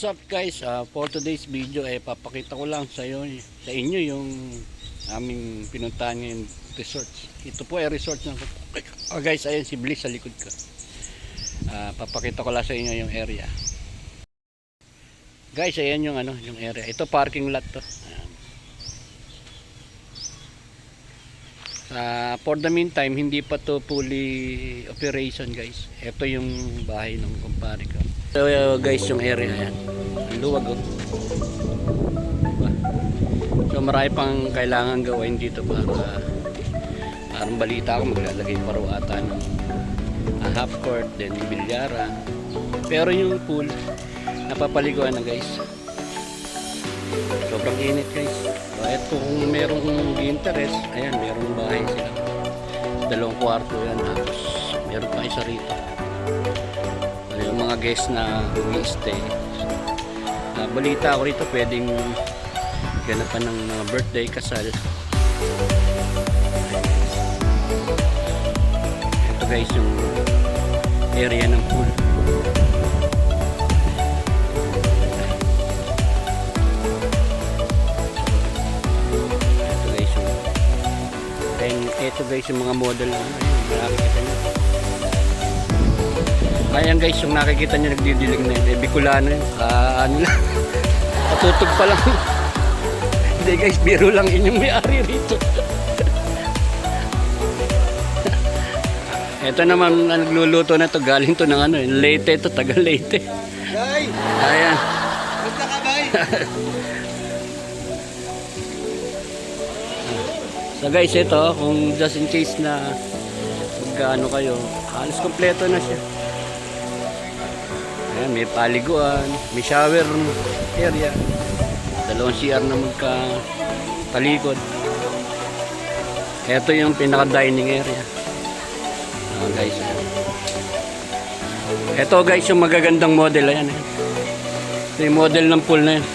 up guys? For today's video papakita ko lang sa inyo yung aming pinuntahan ngayong resort. Ito po ay resort na guys, ayun si Bliss sa likod ko. Papakita ko lang sa inyo yung area. Guys, ayan yung yung area. Ito parking lot to. For the meantime, hindi pa to fully operation guys. Ito yung bahay ng kumpare ko. So guys, yung area yan. Ang luwag oh. Diba? So marami pang kailangan gawin dito para parang balita ako maglalagay pa raw ata ng half court, then bilyaran. Pero yung pool, napapaliguan na guys. Sobrang init guys. Kahit kung merong interest, ayan, merong bahay sila. 2 kwarto yan, tapos meron pa isa rito. Yung mga guests na umi-stay. Balita ko rito, pwedeng ganapan ng mga birthday, kasal. Ito guys, yung area ng pool. Ito guys yung mga model na nakikita nyo. Ayan guys, yung nakikita nyo nagdidilig na yun, Bicolano yun. Ano lang, patutog pa lang. Hindi guys, biro lang yun yung may-ari rito. Ito naman nagluluto na to, galing to ng Leyte to, taga Leyte. Ayan. Basta ka bay? So guys, ito kung just in case na magkaano kayo, halos kompleto na siya. Ayan, may paliguan, may shower area, 2 CR na magkatalikod. Ito yung pinaka dining area. Guys, ito guys yung magagandang model. Ayan, ito yung model ng pool na yan.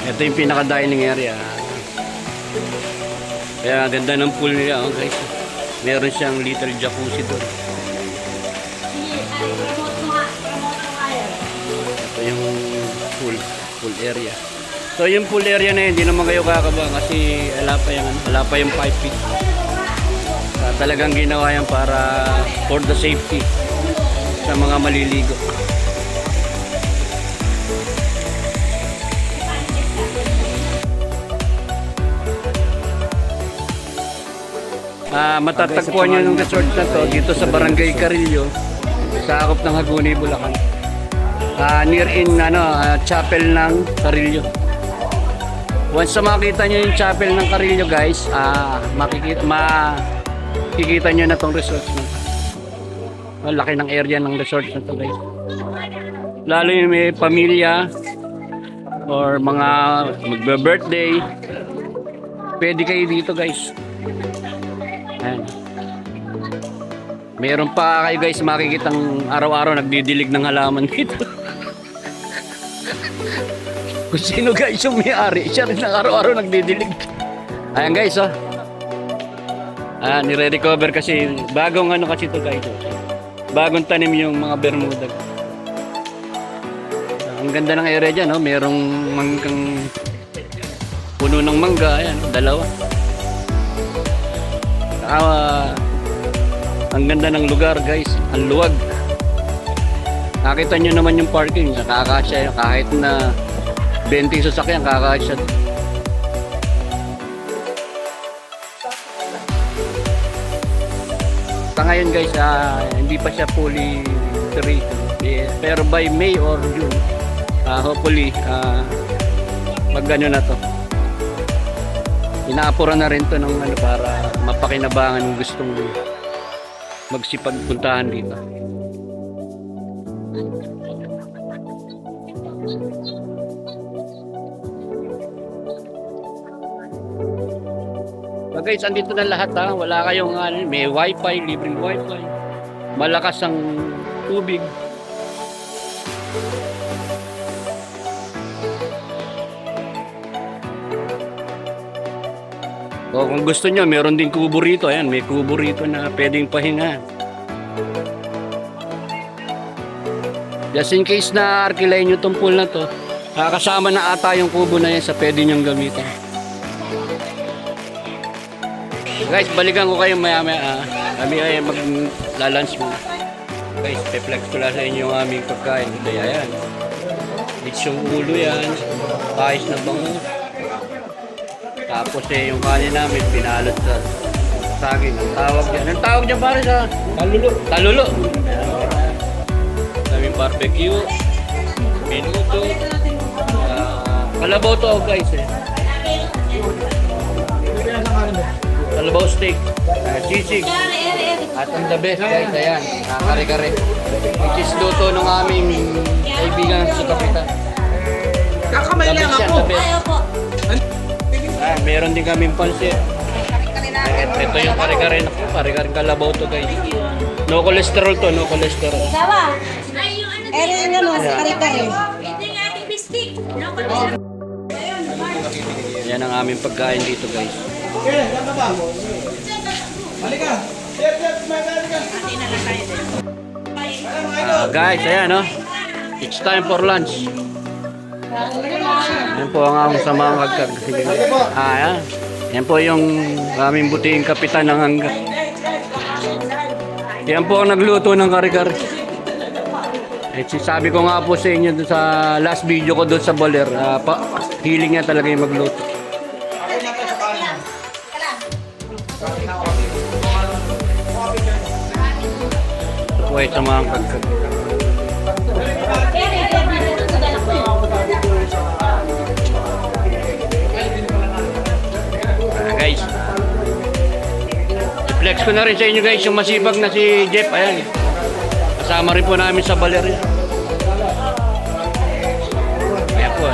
Ito yung pinaka dining area. Kaya ganda ng pool nila guys. Meron siyang little jacuzzi doon. Ito yung pool area. So yung pool area na yun, hindi naman kayo kakaba kasi wala pa yung 5 feet. Talagang ginawa yan para for the safety sa mga maliligo. Matatagpuan nyo ng resort na to dito sa Barangay Carillo, sa akop ng Hagonoy, Bulacan. Near in chapel ng Carillo. Once na makita nyo yung chapel ng Carillo guys, makikita nyo na tong resort na. Laki ng area ng resort na to guys. Lalo yung may pamilya or mga magbe-birthday, pwede kayo dito guys. Ayan. Meron pa kayo guys makikitang araw-araw nagdidilig ng halaman dito. Kung sino guys yung may-ari, siya rin ang araw-araw nagdidilig. Ayan guys oh. Nire-recover kasi bagong kasi ito guys. Bagong tanim yung mga bermuda. Ang ganda ng area dyan oh. Merong manggang puno ng mangga. Ayan, 2. Ang ganda ng lugar guys, ang luwag. Nakita nyo naman yung parking, nakakasya kahit na 20 sasakyan, kakasya. Sa ngayon guys, hindi pa siya fully operational, pero by May or June, hopefully magano na to. Inaapuran na rin to ng para mapakinabangan ng gustong magsipagpuntahan dito. So guys, andito na lahat wala kayong may wifi, libreng wifi, malakas ang tubig. O kung gusto nyo, meron din kubo rito. Ayan, may kubo rito na pwedeng pahinga. Just in case na arkilayin nyo itong pool na to, kasama na ata yung kubo na yan sa pwede nyong gamitin. Guys, balikan ko kayo maya-maya. Kami ay mag-lunch muna. Guys, pe-flex ko lang sa inyo yung aming pagkain. Kaya yan. It's yung ulo yan. Pais na bangus. Tapos yung kanin namin, pinalot sa saging. Ang tawag dyan. Ang tawag dyan pare sa? Talulo. Talulo. Kaming barbecue. Minuto. Kalabaw to guys eh. Kalabaw steak. Sisig. At ang the best guys, ayan. Kare-kare. Which is luto ng aming kaibigan sa kapitan. Kakamay lang ako. Ayaw po. Meron din kaming pansit. Ito yung kare-kare na po. Kare-kare kalabaw to guys. No cholesterol to, no cholesterol. Sawa. Yung ano, kare-kare. Yan ang aming pagkain dito guys. Guys, ayan no. It's time for lunch. Yan po ang aming samang hagkag. Ayan. Yan po yung aming buting kapitan ng hanggang. Yan po ang nagluto ng kare-kare. Sabi ko nga po sa inyo sa last video ko doon sa Baler, hiling niya talaga yung magluto. Ito po ay samang hagkag. Guys, i-flex ko na rin sa inyo guys yung masipag na si Jeff. Ayan, kasama rin po namin sa Baler. Kaya po,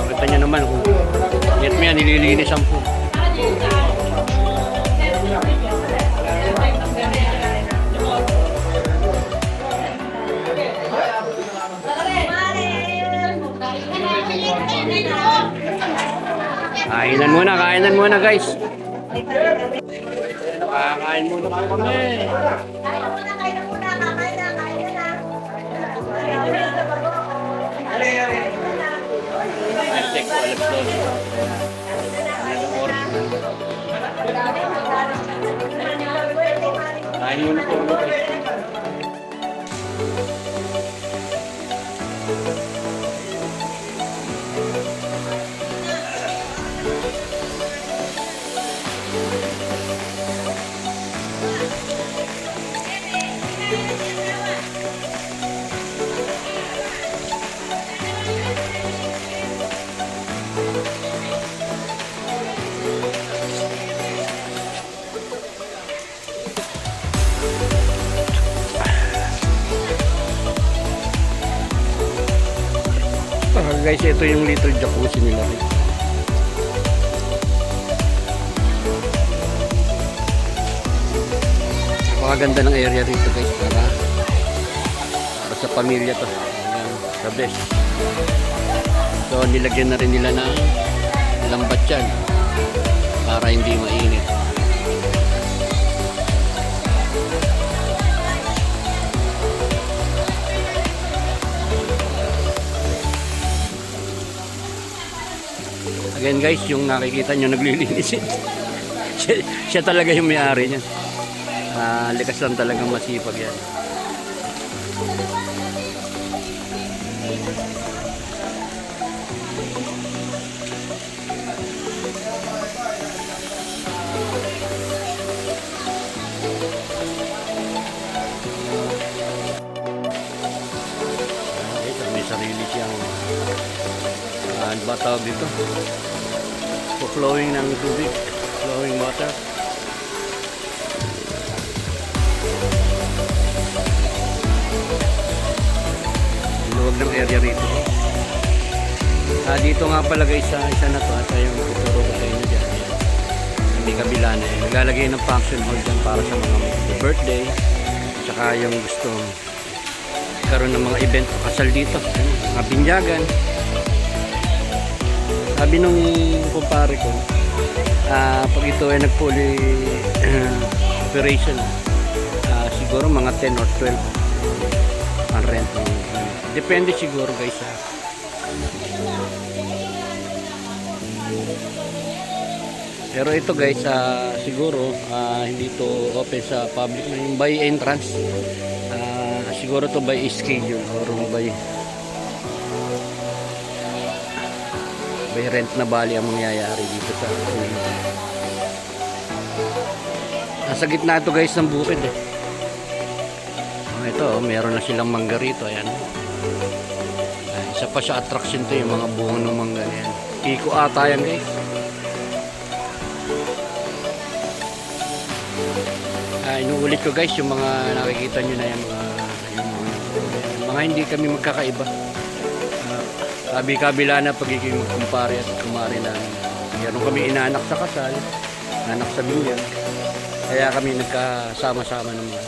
kita nyo naman kung Jeff mo yan, nililinis ang po. Kainan muna guys. Kakain muna po kami. Check ko, alas 12. Kain muna po kami. Guys, ito yung little jacuzzi nila. Napakaganda ng area rito guys, para sa pamilya to. Ayan, the best. So nilagyan na rin nila ng lambat yan para hindi mainit. Again guys, yung nakikita nyo naglilinis siya talaga yung may-ari niya. Likas lang talagang masipag yan. May sarili siyang ano ba tawag dito? Flowing ng tubig, flowing water. Luwag ng area rito. Dito nga pala guys, isa na to at yung tuturo ko sa inyo dyan. May kabila na yun. Naglalagay ng function hall dyan para sa mga birthday, tsaka yung gusto karoon ng mga event o kasal dito, mga binyagan. Sabi nung kumpare ko, pag ito ay nag-fully operation, siguro mga 10 or 12 ang rent. Depende siguro guys ha. Pero ito guys, siguro hindi to open sa public na yung by entrance. Siguro to by schedule or by rent na bali ang mangyayari dito sa nasa gitna ito guys ng bukid eh. Ito, meron na silang mangga rito. Ayan. Isa pa sa attraction to yung mga bunga ng mangga yan. Iko ata yan guys. Inuulit ko guys yung mga nakikita nyo na yan, mga hindi kami magkakaiba. Kabila na pagiging kumpare at kumare namin. Meron kami inaanak sa kasal, anak sa binyag. Kaya kami nagkasama-sama naman.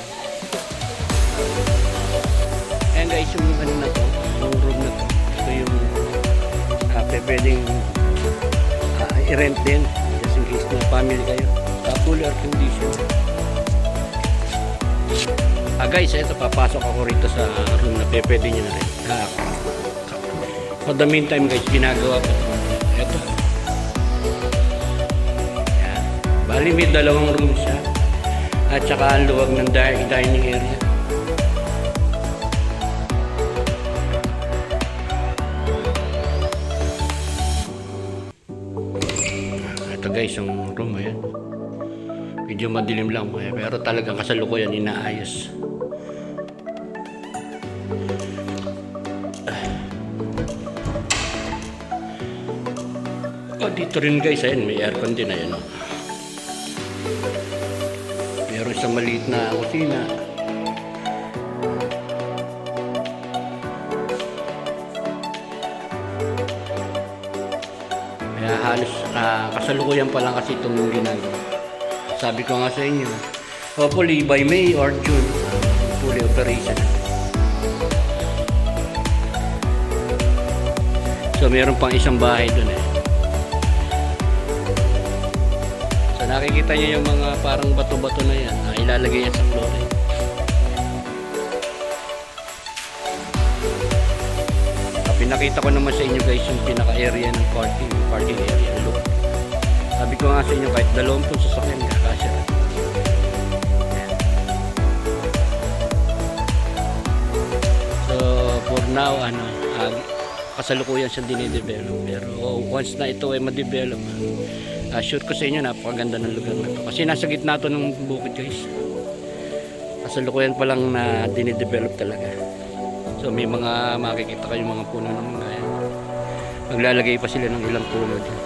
Ayan guys, yung ano na to, yung room na to. Ito yung pwedeng i-rent din. Just in case na family kayo. Full air condition. Guys, ito papasok ako rito sa room na pwede nyo na rin. For the meantime guys, ginagawa ko ito. Ayan. Bali may dalawang room siya. At saka ang luwag ng dining area. Ito guys, yung room ayan. Medyo madilim lang pero talagang kasalukuyan inaayos. Dito rin guys, ayan, may aircon din ayan. Meron isang maliit na kusina. Kaya halos kasalukuyan pa lang kasi itong ginagawa. Sabi ko nga sa inyo, hopefully by May or June, fully operation. So meron pang isang bahay doon eh. So nakikita niyo yung mga parang bato-bato na yan, ilalagay yan sa flooring. Pinakita ko naman sa inyo guys yung pinaka-area ng parking area. Look. Sabi ko nga sa inyo kahit 20 sasakyan kakasya. So for now kasalukuyan siya dinidevelop. Pero once na ito ay ma-develop, sure ko sa inyo napakaganda ng lugar na to. Kasi nasa gitna to ng bukid guys. Kasalukuyan pa lang na dinidevelop talaga. So may mga makikita kayong mga puno ng mga yan. Maglalagay pa sila ng ilang puno din.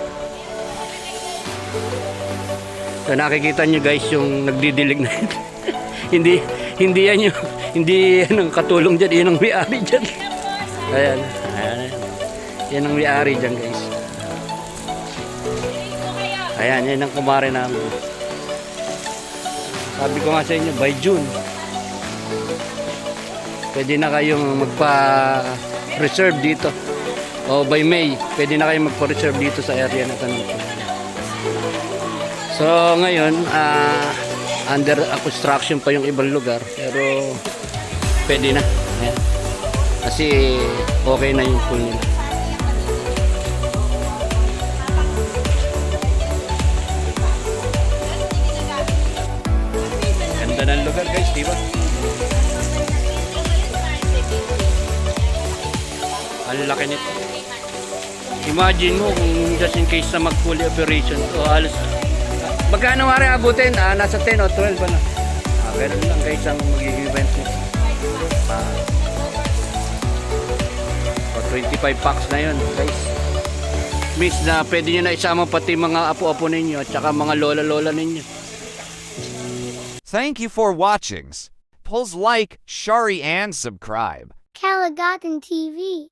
So nakikita nyo guys yung nagdidilig na yun. hindi yan ang katulong dyan, yan ang may-ari dyan. Ayan. Yan ang may-ari dyan guys. Ayan, yan ang kumare namin. Sabi ko nga sa inyo, by June pwede na kayong magpa-reserve dito. O by May, pwede na kayong magpa-reserve dito sa area na tanong. So ngayon, under construction pa yung ibang lugar. Pero pwede na. Ayan. Kasi okay na yung pool nila. Ganda ng lugar guys, diba? Ang laki nito. Imagine mo kung just in case na mag-fully operation o alas. Magkano mara abutin? Nasa 10 o 12 ba na? Ganun lang guys ang magiging event nito. 25 packs na yun guys. Miss na pwede nyo na isama pati mga apo-apo ninyo at saka mga lola-lola ninyo. Thank you for watching. Please like, share and subscribe. Calagotten TV.